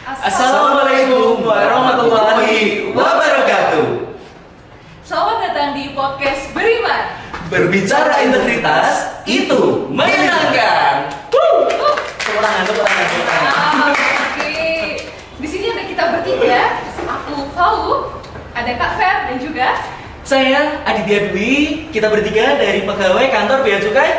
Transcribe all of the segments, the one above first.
Assalamualaikum warahmatullahi wabarakatuh. Selamat datang di podcast Beriman. Berbicara integritas itu menyenangkan. Tepuk tangan. Oke. Di sini ada kita bertiga. Aku Fau, ada Kak Fer dan juga Saya Aditya Dwi, kita bertiga dari pegawai kantor Bea Cukai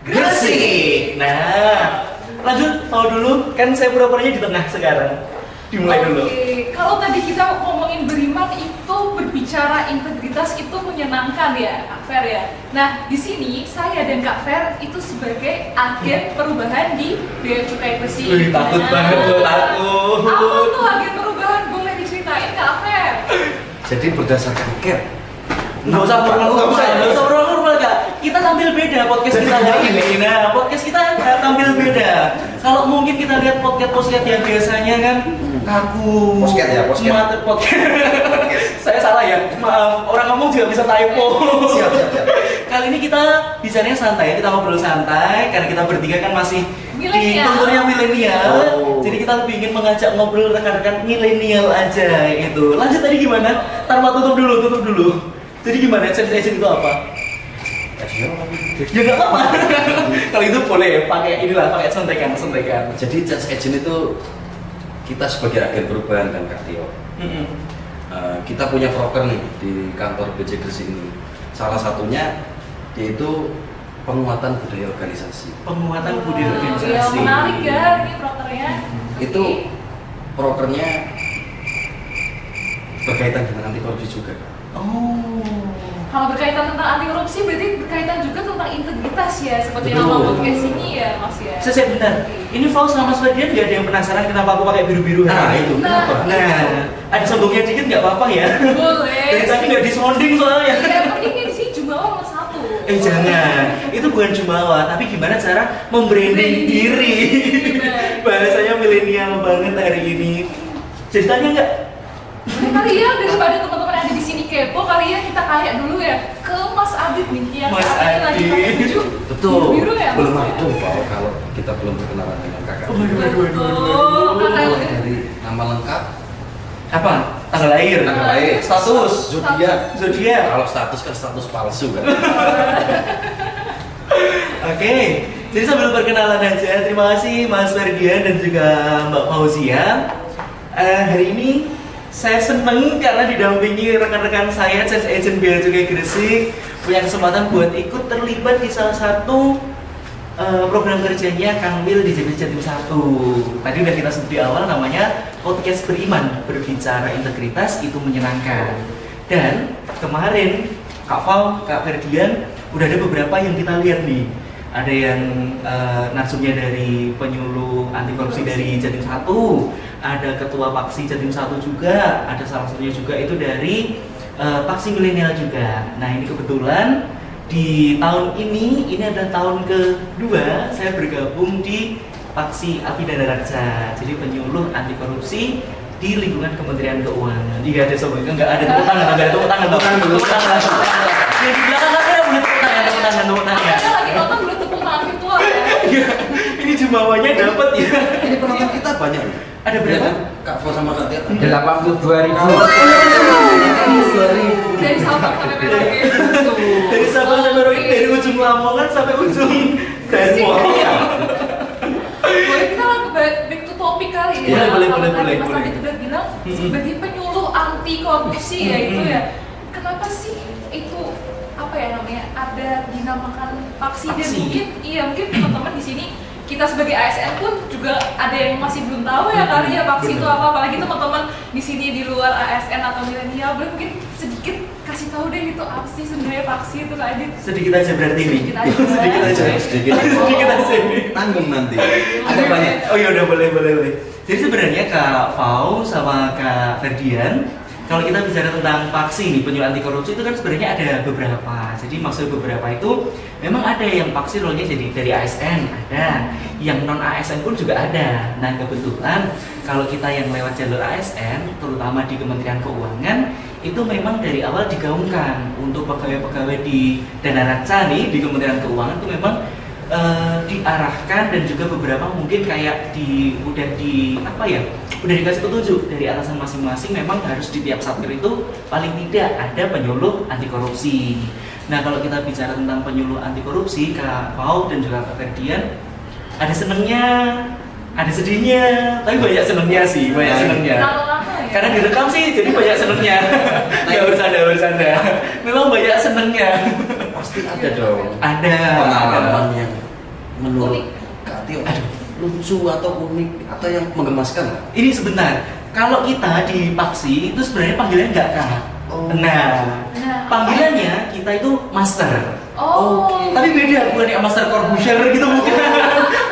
Gresik. Nah, lanjut tahu dulu, kan saya pura-puranya di tengah sekarang. Dimulai dulu. Oke, kalau tadi kita ngomongin beriman itu berbicara integritas itu menyenangkan ya, Kak Fer ya. Nah, di sini saya dan Kak Fer itu sebagai agen perubahan di Bea Cukai Gresik. Wih, takut banget loh, takut. Apa tuh agen perubahan? Boleh diceritain Kak Fer? Jadi berdasarkan cap. Nggak usah formal, Kak. Kita tampil beda podcast kita hari ini. Nah, podcast kita tampil beda. Kalau mungkin kita lihat podcast yang biasanya kan kaku. Podcast. Saya salah ya. Maaf, orang ngomong juga bisa typo. Siap. Kali ini kita bicaranya santai, kita ngobrol santai karena kita bertiga kan masih di Milenial. kulturnya milenial. Oh. Jadi kita lebih ingin mengajak ngobrol rekan-rekan milenial aja gitu. Lanjut tadi gimana? Tarma tutup dulu. Jadi gimana? Agent itu apa? Ya nggak apa-apa. Kalau itu boleh pakai contekan. Jadi change agent itu kita sebagai agen perubahan kan Kak Tio. Kita punya broker nih di kantor BC Gresik ini. Salah satunya yaitu penguatan budaya organisasi. Penguatan budaya Ya, organisasi. menarik ya ini prokernya. Itu brokernya berkaitan dengan anti korupsi juga. Oh. Kalau berkaitan tentang anti korupsi berarti berkaitan juga tentang integritas ya, seperti nama Betul. podcast ini ya Mas ya. Saya bentar. Ini Faust sama Mas Ferdian nggak ada yang penasaran kenapa aku pakai biru-biru? Nah itu Nah. kenapa? Nah, ada sombongnya dikit nggak apa-apa ya? Boleh. Dari tadi nggak disonding soalnya. Ya pentingnya di sini Jumawa nomor 1. Jangan, itu bukan jumawa, tapi gimana cara membranding diri. Bahasanya milenial banget hari ini. Ceritanya nggak? Boleh kali ya daripada teman-teman yang ada di sini kepo kali ya kita kayak dulu ya ke Mas Adit nih yang Mas saat ini lagi pakai Adit. baju Betul. biru ya. Belum Mas, ya? ada Pak kalau kita belum berkenalan dengan kakak. Betul. Mulai dari nama lengkap, Apa? Tanggal lahir. tanggal lahir, Status. zodiak. Zodiak. Kalau status kan status palsu kan. Oke, jadi sambil perkenalan aja, terima kasih Mas Ferdian dan juga Mbak Fauzia. Hari ini saya seneng karena didampingi rekan-rekan saya, Change Agent Bea Cukai Gresik, punya kesempatan buat ikut terlibat di salah satu program kerjanya Kang Wil di JP Jatim 1. Tadi udah kita sebut di awal namanya podcast Beriman, berbicara integritas itu menyenangkan. Dan kemarin Kak Fal, Kak Ferdian udah ada beberapa yang kita lihat nih. Ada yang narsumnya dari penyuluh anti korupsi dari Jatim 1, ada ketua Paksi Jatim 1 juga, ada salah satunya juga itu dari Paksi Milenial juga. Nah ini kebetulan di tahun ini adalah tahun kedua saya bergabung di Paksi Api dan Raksa, jadi penyuluh anti korupsi di lingkungan Kementerian Keuangan. Jika ada sobat nggak ada tepuk tangan. Di belakang kamera boleh tepuk tangan. Makanya lagi nonton belum tepuk tangan virtual ya. Iya, ini jumawanya dapat ya. Ini penonton kita banyak. Ada berapa? Kak Fo sama Kak Tia. 82.000. Dari Sabang sampai Merauke. Dari Sabang sampai Merauke, dari ujung Lamongan sampai ujung Depok. Boleh kita langsung back to topik kali ya. Iya, boleh. Kalau tadi Mas Adit udah bilang sebagai penyuluh anti korupsi ya itu ya. Kenapa sih itu apa ya namanya ada dinamakan Paksi dan mungkin teman-teman di sini kita sebagai ASN pun juga ada yang masih belum tahu ya kali ya Paksi itu apa, apalagi teman-teman di sini di luar ASN atau milenial boleh mungkin sedikit kasih tahu deh itu apa sih sebenarnya Paksi itu Kak Adit. Sedikit aja berarti ini. Sedikit aja. Sedikit aja. Tanggung nanti. Ada banyak. Oh iya udah boleh. Jadi sebenarnya Kak Fau sama Kak Ferdian, kalau kita bicara tentang Paksi nih, penyuluh anti korupsi itu kan sebenarnya ada beberapa. Jadi maksud beberapa itu memang ada yang Paksi role-nya jadi dari ASN, ada yang non ASN pun juga ada. Nah kebetulan kalau kita yang lewat jalur ASN, terutama di Kementerian Keuangan, itu memang dari awal digaungkan untuk pegawai-pegawai di Dana Raksa nih di Kementerian Keuangan itu memang diarahkan dan juga beberapa mungkin kayak udah dikasih petunjuk dari atasan masing-masing, memang harus di tiap satker itu paling tidak ada penyuluh anti korupsi. Nah kalau kita bicara tentang penyuluh anti korupsi, Kak Pau dan juga Kak Ferdian, ada senengnya, ada sedihnya, tapi banyak senengnya sih, banyak senengnya. Lama-lama ya. Karena direkam sih, jadi banyak senengnya. Nggak bercanda. Memang banyak senengnya. Pasti ada dong. Ada Pengalaman yang menurut Unik. Kak Tio lucu atau unik atau yang menggemaskan nggak? Ini sebentar, kalau kita di Paksi itu sebenarnya panggilannya nggak Kak. Oh. Nah, panggilannya kita itu Master. Oh. Tapi beda, bukan kayak Master Corbusier gitu bukan.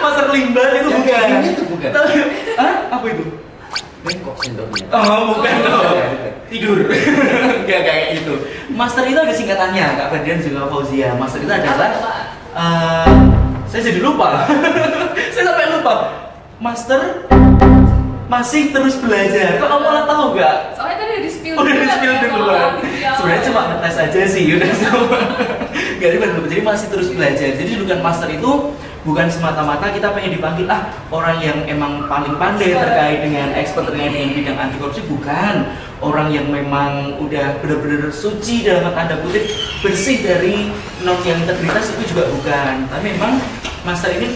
Master Limbah itu Yang bukan. kayak gini tuh bukan. Hah? Apa itu? Bengkok sendoknya. Oh, bukan dong. Bukan. Tidur. Enggak kayak gitu. Master itu ada singkatannya, Kak Ferdian juga Fauzia. Master itu adalah saya jadi lupa. Saya sampai lupa. Master masih terus belajar. Kok kamu malah tahu nggak? Soalnya tadi udah di-spill. Udah di-spill duluan. Iya. Sebenarnya cuma ngetes aja sih, udah sama. Gak ribet, jadi masih terus belajar. Jadi julukan master itu bukan semata-mata kita pengen dipanggil orang yang emang paling pandai terkait dengan expert terkait dengan bidang anti korupsi, bukan. Orang yang memang udah benar-benar suci dalam tanda kutip, bersih dari non yang integritas, itu juga bukan. Tapi memang master ini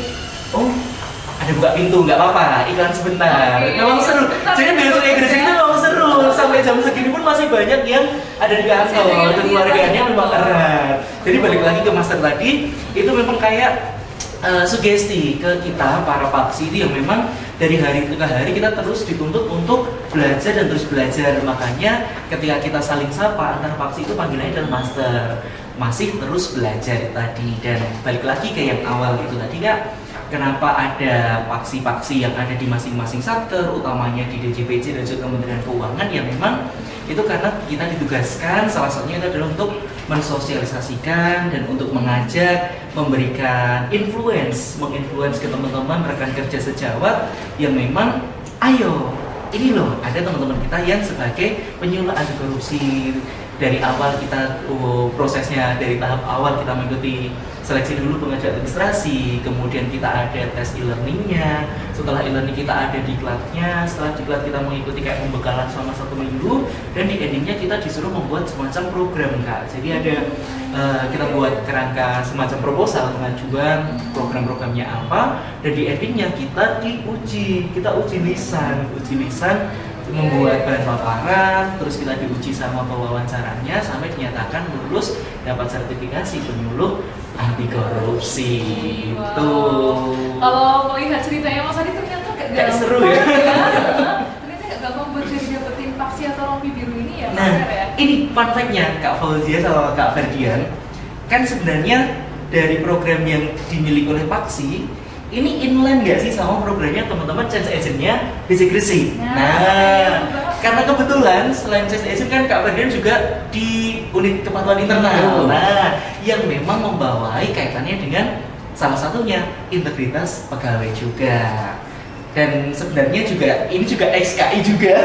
ada buka pintu, nggak apa-apa, iklan sebentar. Memang seru. Jadi besok Inggris itu memang seru. Sampai jam segini pun masih banyak yang ada di kantor dan keluarganya memang erat. Jadi balik lagi ke master tadi, itu memang kayak sugesti ke kita para paksi itu yang memang dari hari ke hari kita terus dituntut untuk belajar dan terus belajar. Makanya ketika kita saling sapa antar paksi itu panggilannya adalah master. Masih terus belajar tadi. Dan balik lagi ke yang awal itu tadi Kak. Kenapa ada paksi-paksi yang ada di masing-masing satker, utamanya di DJPC dan juga Kementerian Keuangan, yang memang itu karena kita ditugaskan, salah satunya itu adalah untuk mensosialisasikan dan untuk mengajak, memberikan menginfluence ke teman-teman rekan kerja sejawat yang memang, ayo, ini loh, ada teman-teman kita yang sebagai penyuluh anti korupsi. Dari awal kita prosesnya, dari tahap awal kita mengikuti seleksi dulu pengajar administrasi, kemudian kita ada tes e-learningnya, setelah e-learning kita ada diklatnya, setelah diklat kita mengikuti kayak pembekalan selama 1 minggu, dan di endingnya kita disuruh membuat semacam program Kak. Jadi ada kita buat kerangka semacam proposal pengajuan program-programnya apa, dan di endingnya kita uji lisan membuat bahan paparan, terus kita diuji sama pewawancaranya sampai dinyatakan lulus, dapat sertifikasi penyuluh anti korupsi. Wow. Itu. Kalau melihat ceritanya Mas Adi ternyata Kayak seru ya. Ternyata gak gampang buat dapetin paksi atau rompi biru ini ya. Nah, ya? ini fun fact-nya Kak Fauzia sama Kak Ferdian, kan sebenarnya dari program yang dimiliki oleh Paksi ini inline nggak sih sama programnya teman-teman change agent-nya BC Gresik? Nah, karena kebetulan selain change agent kan Kak Ferdian juga di unit kepatuhan internal. Nah, yang memang membawai kaitannya dengan salah satunya integritas pegawai juga. Dan sebenarnya juga ini juga XKI juga.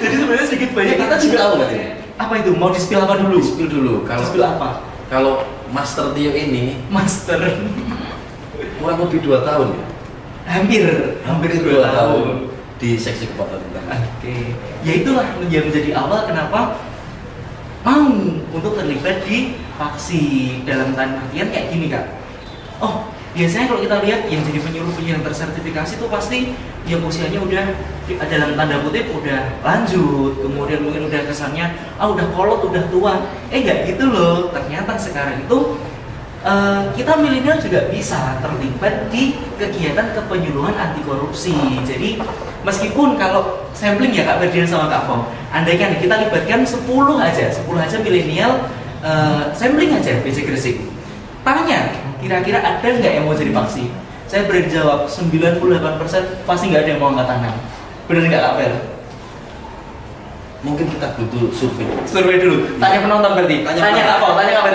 Jadi sebenarnya sedikit banyak kita juga tahu nggak ini? Apa itu? Mau di-spill apa dulu? Spill dulu. Spill apa? Kalau Master Tio ini Master kurang lebih 2 tahun ya? hampir 2 tahun di seksi kepatuhan internal. Oke, ya itulah yang menjadi awal kenapa mau untuk terlibat di Paksi dalam tanda artian kayak gini Kak. Oh, biasanya kalau kita lihat yang jadi penyuluh yang tersertifikasi itu pasti yang usianya udah dalam tanda kutip udah lanjut, kemudian mungkin udah kesannya udah kolot, udah tua. Nggak gitu loh. Ternyata sekarang itu kita milenial juga bisa terlibat di kegiatan kepenyuluhan anti korupsi. Jadi meskipun kalau sampling ya Kak Ferdian sama Kak Fong, andaikan kita libatkan 10 aja milenial sampling aja BC Gresik. Tanya, kira-kira ada nggak yang mau jadi paksi? Saya berani jawab 98% pasti nggak ada yang mau angkat tangan. Bener nggak Kak Fer? Mungkin kita butuh survei. Survei dulu. Tanya penonton berarti. Tanya Kak Fong, tanya Kak Fer,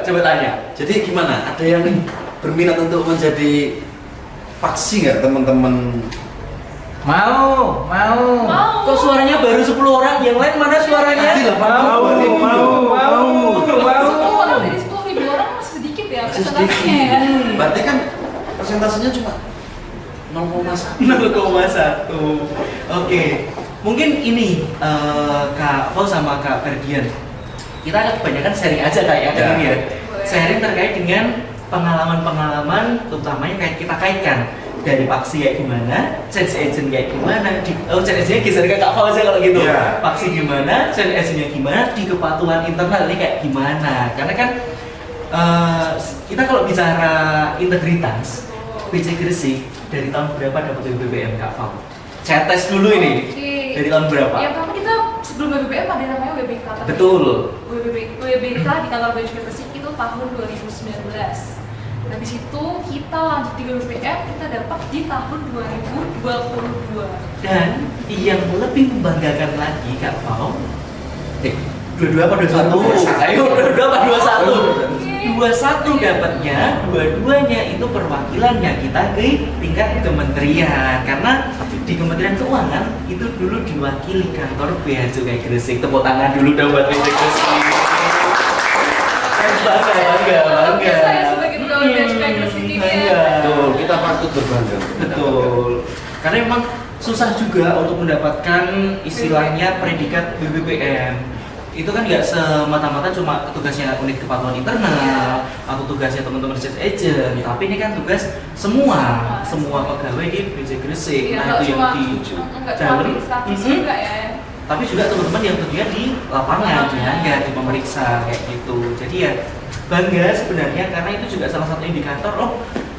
coba tanya. Jadi gimana? Ada yang berminat untuk menjadi paksi nggak teman-teman? Mau. Mau. Kok suaranya baru 10 orang? Yang lain mana suaranya? Mau. 10 orang dari 10.000 orang masih sedikit ya pesertanya ya. Berarti kan persentasenya cuma 0,1. 0,1. Oke. Mungkin ini Kak Paul sama Kak Ferdian. Kita kebanyakan sharing aja Kak ya, ini ya. Sharing terkait dengan pengalaman-pengalaman terutamanya kayak kita kaitkan dari Paksi kayak gimana, change agent kayak gimana, change agentnya geser ke Kak Paul aja kalau gitu. Yeah. Paksi gimana, change agentnya gimana, di kepatuhan internal ini kayak gimana. Karena kan kita kalau bicara integritas, PC Gresik dari tahun berapa dapat BBM Kak Paul? Saya tes dulu ini. Dari tahun berapa? Yang pertama kita sebelum BBM ada namanya WBK. Betul. WBK di kantor BPJS Gresik itu tahun 2019. Habis itu kita lanjut di BBM, kita dapat di tahun 2022. Dan yang lebih membanggakan lagi Kak Paul, dua-dua apa 21? Ayo, dua-dua apa 21? 21 dapatnya, dua-duanya itu perwakilannya kita ke tingkat kementerian. Karena di Kementerian Keuangan itu dulu diwakili kantor Bea Cukai Gresik. Tepuk tangan dulu dong buat Bea Gresik. Bangga. Saya sebagai pegawai Bea Cukai Gresik ini ya. Betul, kita patut berbangga. Betul. Karena memang susah juga untuk mendapatkan istilahnya predikat BBM. Itu kan nggak semata-mata cuma tugasnya unit kepatuhan internal atau tugasnya teman-teman change agent, tapi ini kan tugas semua pegawai di BPJS Gresik. Nah itu yang di dalam, juga ya. tapi juga teman-teman yang tentunya di lapangan, di pemeriksa kayak gitu. Jadi ya bangga sebenarnya karena itu juga salah satu indikator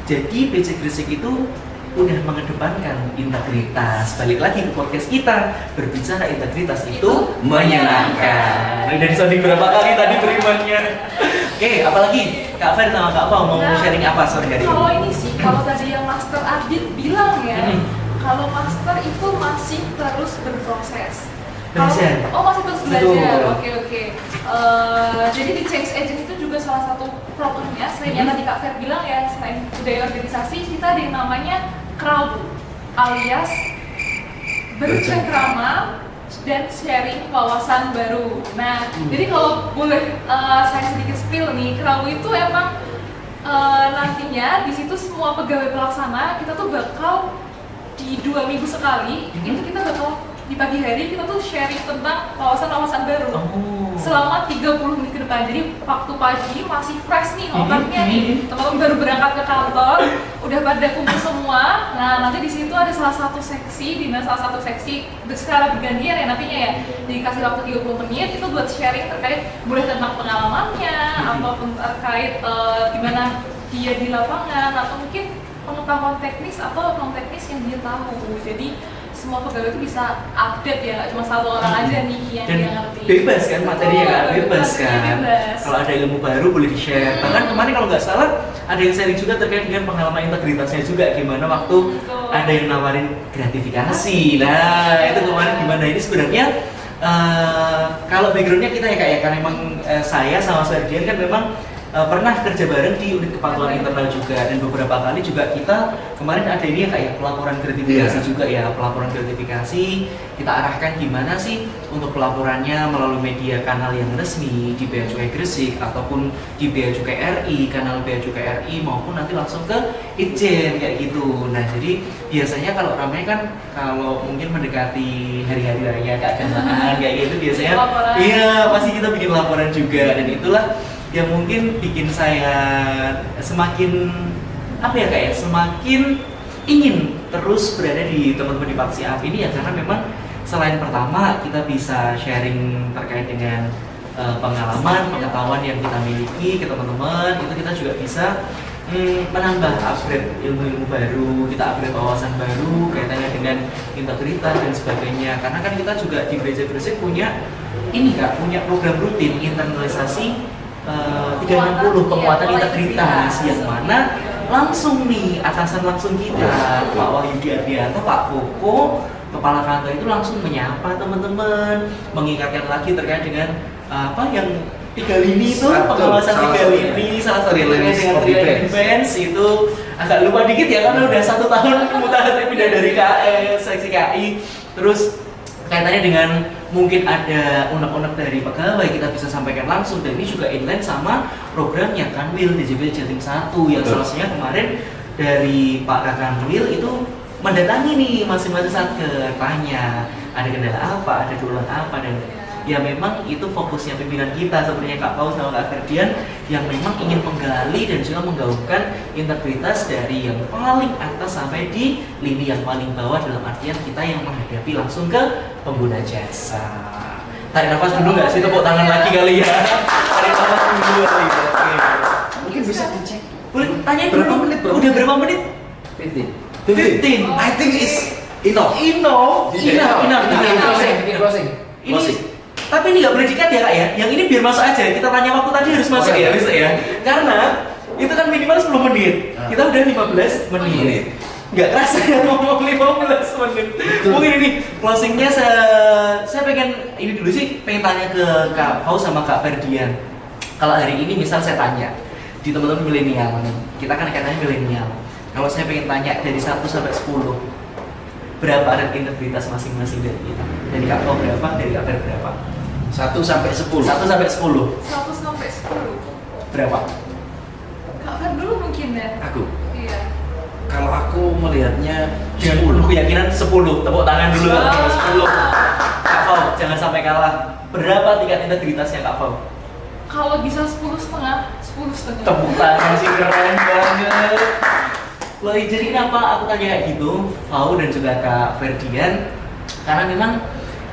jadi BPJS Gresik itu udah mengedepankan integritas. Balik lagi ke podcast kita, berbicara integritas itu menyenangkan. Dari sounding berapa kali tadi berimannya. Oke, apalagi Kak Fer sama Kak Paul mau sharing apa sore hari ini? Kalau ini sih, kalau tadi yang Master Adit bilang ya, kalau Master itu masih terus berproses. Belajar. Masih terus belajar. Betul. Oke. Jadi di change agent itu juga salah satu problemnya. Selain yang tadi Kak Fer bilang ya, selain budaya organisasi, kita ada yang namanya crowd, alias bercengkrama dan sharing wawasan baru. Nah, jadi kalau boleh saya sedikit spill nih, crowd itu emang nantinya di situ semua pegawai pelaksana kita tuh bakal di 2 minggu sekali itu kita bakal di pagi hari kita tuh sharing tentang wawasan-wawasan baru selama 30 menit ke depan. Jadi waktu pagi masih fresh nih otaknya nih, teman-teman baru berangkat ke kantor, udah pada kumpul semua. Nah nanti di situ ada salah satu seksi, secara bergantian ya nantinya ya, dikasih waktu 30 menit itu buat sharing terkait boleh tentang pengalamannya ataupun terkait gimana dia di lapangan atau mungkin pengetahuan teknis atau non teknis yang dia tahu. Jadi semua pegawai itu bisa update ya, nggak cuma satu orang aja nih yang dan dia ngerti. bebas kan materinya kan, bebas kan. Bebas. Kalau ada ilmu baru boleh di-share. Bahkan kemarin kalau nggak salah ada yang sharing juga terkait dengan pengalaman integritasnya juga, gimana waktu ada yang nawarin gratifikasi. Nah itu kemarin gimana, ini sebenarnya kalau backgroundnya kita ya kayak karena emang saya sama Ferdian kan memang pernah kerja bareng di unit kepatuhan internal juga, dan beberapa kali juga kita kemarin ada ini ya kayak pelaporan gratifikasi juga ya, pelaporan gratifikasi kita arahkan gimana sih untuk pelaporannya melalui media kanal yang resmi di Bea Cukai Gresik ataupun di Bea Cukai RI, kanal Bea Cukai RI maupun nanti langsung ke Itjen kayak gitu. Nah jadi biasanya kalau ramai kan kalau mungkin mendekati hari-hari raya keagamaan kayak gitu biasanya iya pasti kita bikin laporan juga, dan itulah yang mungkin bikin saya semakin semakin ingin terus berada di teman-teman di Paksi AP ini ya, karena memang selain pertama kita bisa sharing terkait dengan pengalaman, pengetahuan yang kita miliki ke teman-teman, itu kita juga bisa menambah upgrade ilmu-ilmu baru, kita upgrade wawasan baru kaitannya dengan integritas dan sebagainya. Karena kan kita juga di BPJS Gresik punya program rutin internalisasi 360 penguatan integritas yang mana langsung nih atasan langsung kita Pak Wahyudi Ardianto, Pak Koko, kepala kantor itu langsung menyapa teman-teman, mengingatkan lagi terkait dengan yang 3 lini itu, pengawasan 3 lini, salah satu dengan 3 defense itu agak lupa dikit ya karena udah 1 tahun kemudian pindah dari KS, seksi KI, terus kaitannya dengan mungkin ada unek-unek dari pegawai kita bisa sampaikan langsung, dan ini juga inline sama programnya Kanwil DJP Jatim 1 yang Betul. salah satunya kemarin dari Pak Kanwil itu mendatangi nih masing-masing satker, tanya ada kendala apa, ada keluhan apa, dan ya memang itu fokusnya pimpinan kita sepertinya Kak Paus sama Kak Ferdian yang memang ingin menggali dan juga menggaungkan integritas dari yang paling atas sampai di lini yang paling bawah, dalam artian kita yang menghadapi langsung ke pengguna jasa. Tarik nafas dulu nggak sih, tepuk tangan lagi kali ya. Tarik nafas dulu kali ya. Oke. Mungkin bisa dicek. Boleh tanya Berapa dulu. menit, Bro? Udah berapa menit? 15. I think is enough. Enough. Closing. Ini Closing. tapi ini nggak boleh dikat ya Kak ya. Yang ini biar masuk aja. Kita tanya waktu tadi harus masuk Oke. ya besok ya. Karena itu kan minimal 10 menit. Ah. Kita udah 15 menit. Nggak kerasa ya ngomong 15 menit. Betul. Mungkin ini closingnya saya pengen ini dulu sih, pengen tanya ke Kak Paus sama Kak Ferdian. Kalau hari ini misal saya tanya di teman-teman milenial nih, kita kan katanya milenial. Kalau saya pengen tanya dari 1 sampai 10, berapa ada integritas masing-masing dari kita? Dari Kak Paus berapa? Dari Kak Fer berapa? 1 sampai 10. 1 sampai 10 1 sampai 10. berapa? Kak Fer dulu mungkin ya. Aku. Iya. Kalau aku melihatnya Dengan penuh keyakinan 10. Tepuk tangan dulu Kak Paus. 10. Kak Paus jangan sampai kalah. Berapa tingkat integritasnya Kak Paus? Kalau bisa 10,5, 10,5. Tepuk tangan sih, keren banget. Loh, jadi kenapa aku tanya kayak gitu, Pau dan juga Kak Ferdian? Karena memang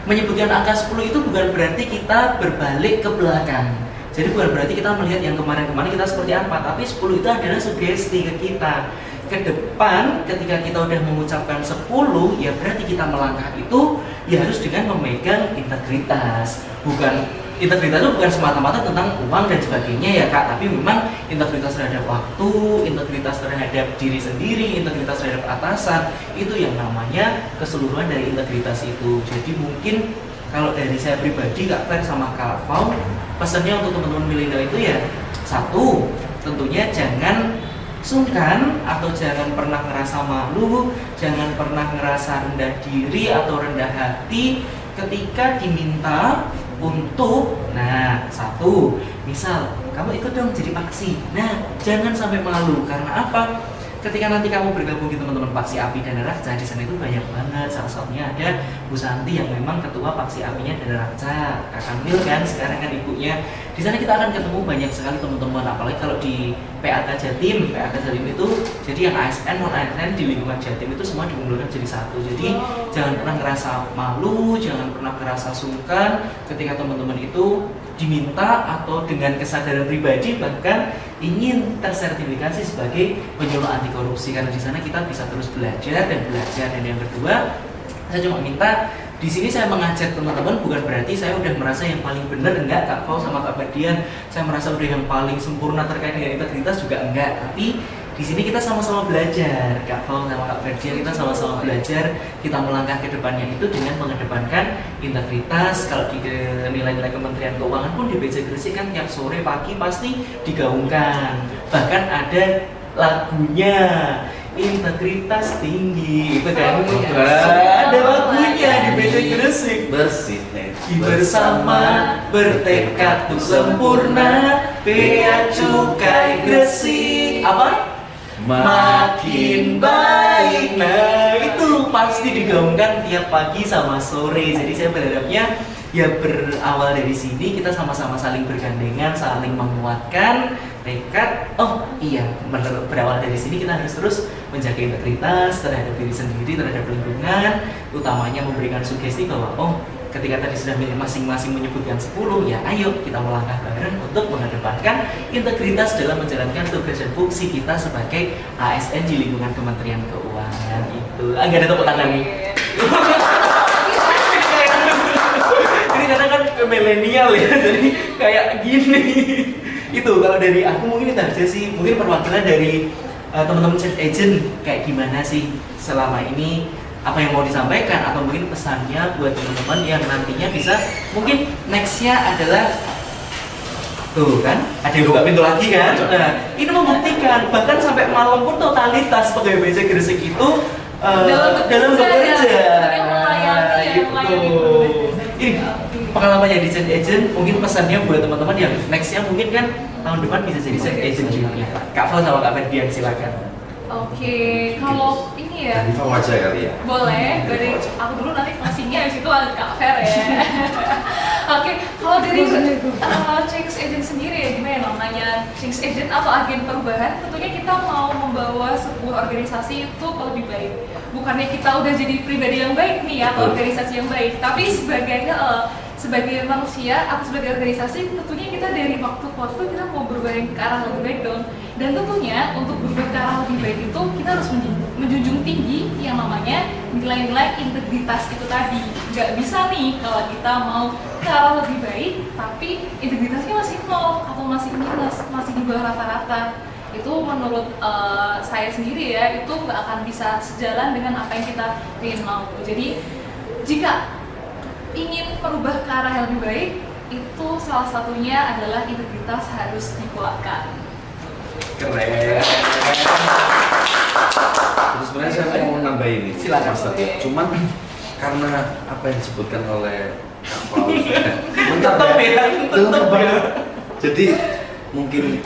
menyebutkan angka 10 itu bukan berarti kita berbalik ke belakang. Jadi bukan berarti kita melihat yang kemarin-kemarin kita seperti apa, tapi 10 itu adalah sugesti ke kita. Ke depan ketika kita udah mengucapkan 10, ya berarti kita melangkah itu ya harus dengan memegang integritas. Integritas itu bukan semata-mata tentang uang dan sebagainya ya Kak, tapi memang integritas terhadap waktu, integritas terhadap diri sendiri, integritas terhadap atasan, itu yang namanya keseluruhan dari integritas itu. Jadi mungkin kalau dari saya pribadi Kak Fer sama Kak Pau, pesannya untuk teman-teman milenial itu ya, satu, tentunya jangan sungkan atau jangan pernah ngerasa malu, jangan pernah ngerasa rendah diri atau rendah hati ketika diminta untuk, nah satu, misal kamu ikut dong jadi paksi. Nah, jangan sampai malu, karena apa? Ketika nanti kamu bergabung di teman-teman Paksi Api dan Raja, di sana itu banyak banget. Salah satunya ada Bu Santi yang memang ketua Paksi Apinya dan Raja, Kak Kamil kan sekarang kan ibunya. Di sana kita akan ketemu banyak sekali teman-teman, apalagi kalau di PAK Jatim itu jadi yang ASN non ASN di lingkungan Jatim itu semua dikumpulkan jadi satu. Jadi jangan pernah ngerasa malu, jangan pernah ngerasa sungkan ketika teman-teman itu diminta atau dengan kesadaran pribadi bahkan ingin tersertifikasi sebagai penyuluh anti korupsi, karena di sana kita bisa terus belajar dan belajar. Dan yang kedua, saya cuma minta di sini saya mengajak teman-teman bukan berarti saya udah merasa yang paling benar, enggak. Kak Paus sama Kak Ferdian saya merasa udah yang paling sempurna terkait dengan integritas juga enggak, tapi di sini kita sama-sama belajar. Kak Paus sama Kak Ferdian kita sama-sama belajar, kita melangkah ke depannya itu dengan mengedepankan integritas. Kalau di nilai-nilai Kementerian Keuangan pun di BC Gresik kan tiap sore pagi pasti digaungkan, bahkan ada lagunya integritas tinggi itu kan. Ada lagunya di BC Gresik, bersih bersama bertekad untuk sempurna, Bea Cukai Gresik apa? Makin baik. Nah itu pasti digaungkan tiap pagi sama sore. Jadi saya berharapnya ya berawal dari sini kita sama-sama saling bergandengan, saling menguatkan tekad. Oh iya, berawal dari sini kita harus terus menjaga integritas terhadap diri sendiri, terhadap lingkungan, utamanya memberikan sugesti bahwa oh ketika tadi sudah masing-masing menyebutkan 10, ya ayo kita melangkah bareng untuk mengedepankan integritas dalam menjalankan tugas dan fungsi kita sebagai ASN di lingkungan Kementerian Keuangan itu. Agak ada tepuk tangan nih. Ini karena kan milenial ya, jadi kayak gini. Itu kalau dari aku mungkin itu aja sih, mungkin perwakilan dari teman-teman change agent kayak gimana sih selama ini, apa yang mau disampaikan atau mungkin pesannya buat teman-teman yang nantinya bisa mungkin nextnya adalah tuh kan ada yang buka pintu lagi kan. Nah ini membuktikan bahkan sampai malam pun totalitas pegawai BC Gresik itu dalam bekerja. Melayani ya. melayani Betul. perubahan desa juga. Ini Oke. pengalamannya di change agent, mungkin pesannya buat teman-teman yang nextnya mungkin kan tahun depan bisa jadi change agent juga. Kak Fal sama Kak Ferdian silakan. Oke, kalau ini ya Dari Fau aja kali ya. boleh dari aku dulu, nanti closingnya habis itu ada Kak Fer ya. Oke, kalau dari change agent sendiri ya, gimana ya namanya change agent atau agen perubahan, tentunya kita mau membawa sebuah organisasi itu lebih baik. Bukannya kita udah jadi pribadi yang baik nih ya, atau organisasi yang baik, tapi sebagai manusia atau sebagai organisasi, tentunya kita dari waktu ke waktu kita mau berubah ke arah lebih baik dong. Dan tentunya untuk berubah ke arah lebih baik itu kita harus menjunjung tinggi yang namanya nilai-nilai integritas itu tadi. Nggak bisa nih kalau kita mau ke arah lebih baik tapi integritasnya masih nol atau masih minus, masih di bawah rata-rata. Itu menurut saya sendiri ya, itu nggak akan bisa sejalan dengan apa yang kita ingin mau. Jadi jika ingin merubah ke arah yang lebih baik, itu salah satunya adalah integritas harus dikuatkan. Keren. Terus sebenarnya saya mau nambahin ini. Silakan. Mas Tio. Cuman karena apa yang disebutkan oleh Kak Paus. Tetap ya, tetap ya. Jadi mungkin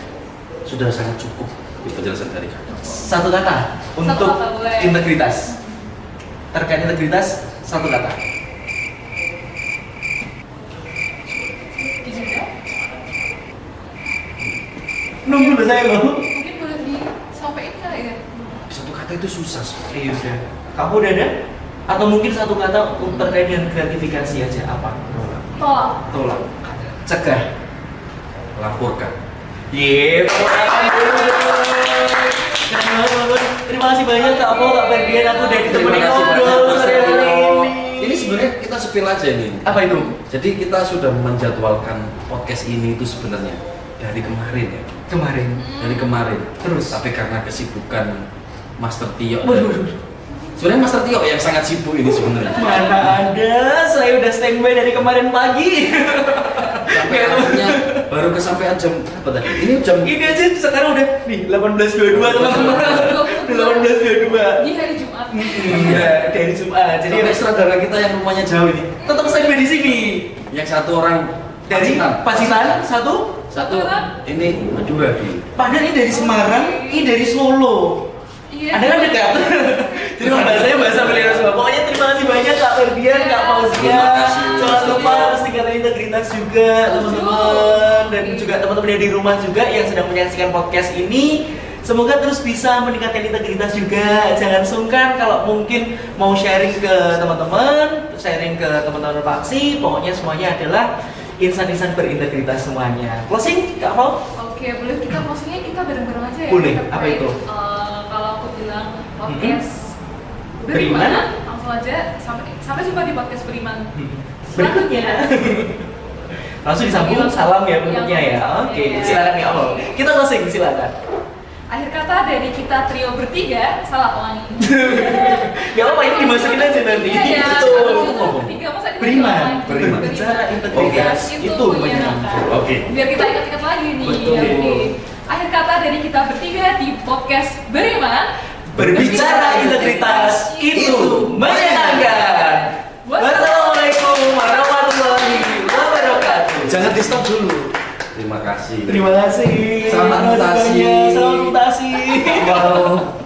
sudah sangat cukup di penjelasan dari Kakak. Satu kata untuk kata boleh. integritas. Terkait integritas, satu kata. Dijawab? Nunggu dulu saya loh. Mungkin boleh disampaikan kali ya? Satu kata itu susah sebenarnya. Iya udah. Kamu udah ada? Atau mungkin satu kata untuk terkait dengan gratifikasi aja apa? Tolak. Tolak. Cegah. Laporkan. Yeay, terima kasih banyak Kak Po, Kak Ferdian, aku udah ditemenin Terima kasih ngobrol banyak, Mas sore hari Tio. ini. Ini sebenarnya kita spill aja ini. Apa itu? Jadi kita sudah menjadwalkan podcast ini itu sebenarnya dari kemarin ya. Kemarin. Dari kemarin. Terus? Tapi karena kesibukan Master Tio. Waduh, Sebenarnya Master Tio yang sangat sibuk ini sebenarnya. mana ada, saya udah standby dari kemarin pagi. Sampai akhirnya baru kesampaian jam apa tadi? Ini jam Ini aja sekarang udah nih 18.22 teman-teman. 18.22. Di hari Jumat. Iya, dari Jumat. Jadi Jadi saudara kita yang rumahnya jauh ini. tetap standby di sini. Yang satu orang Dari Pacitan, satu. satu ini dua di. Padahal ini dari Semarang, ini dari Solo. Iya. Ada kan dekat. Jadi bahasanya bahasa beliau semua. Pokoknya terima kasih banyak Kak Ferdian, Kak Fauzia. Terima kasih. Jangan lupa harus tingkatkan integritas juga teman-teman, dan juga teman-teman yang di rumah juga yang sedang menyaksikan podcast ini. Semoga terus bisa meningkatkan integritas juga. Jangan sungkan kalau mungkin mau sharing ke teman-teman, sharing ke teman-teman faksi. Pokoknya semuanya adalah insan-insan berintegritas semuanya. Closing, Kak Fau? Oke, boleh kita maksudnya kita bareng-bareng aja ya? Boleh, Kita apa try, itu? kalau aku bilang podcast Beriman? langsung aja sampai jumpa di podcast Beriman. Berikutnya. Langsung disambung salam ya bentuknya ya. Oke, silakan ya Allah. Kita closing, silakan. Akhir kata dari kita trio bertiga, salah ulangi. Gak apa ini dimasukin aja nanti. Iya ya, Betul. bertiga masa Beriman, Beriman. berbicara integritas itu menyenangkan. Oke. Biar kita ingat-ingat lagi nih. Betul. Oke. Akhir kata dari kita bertiga di podcast Beriman. Berbicara integritas itu menyenangkan. Wassalamualaikum warahmatullahi wabarakatuh. Jangan di stop dulu. Terima kasih. Terima kasih. Selamat mutasi. Selamat mutasi. Wow.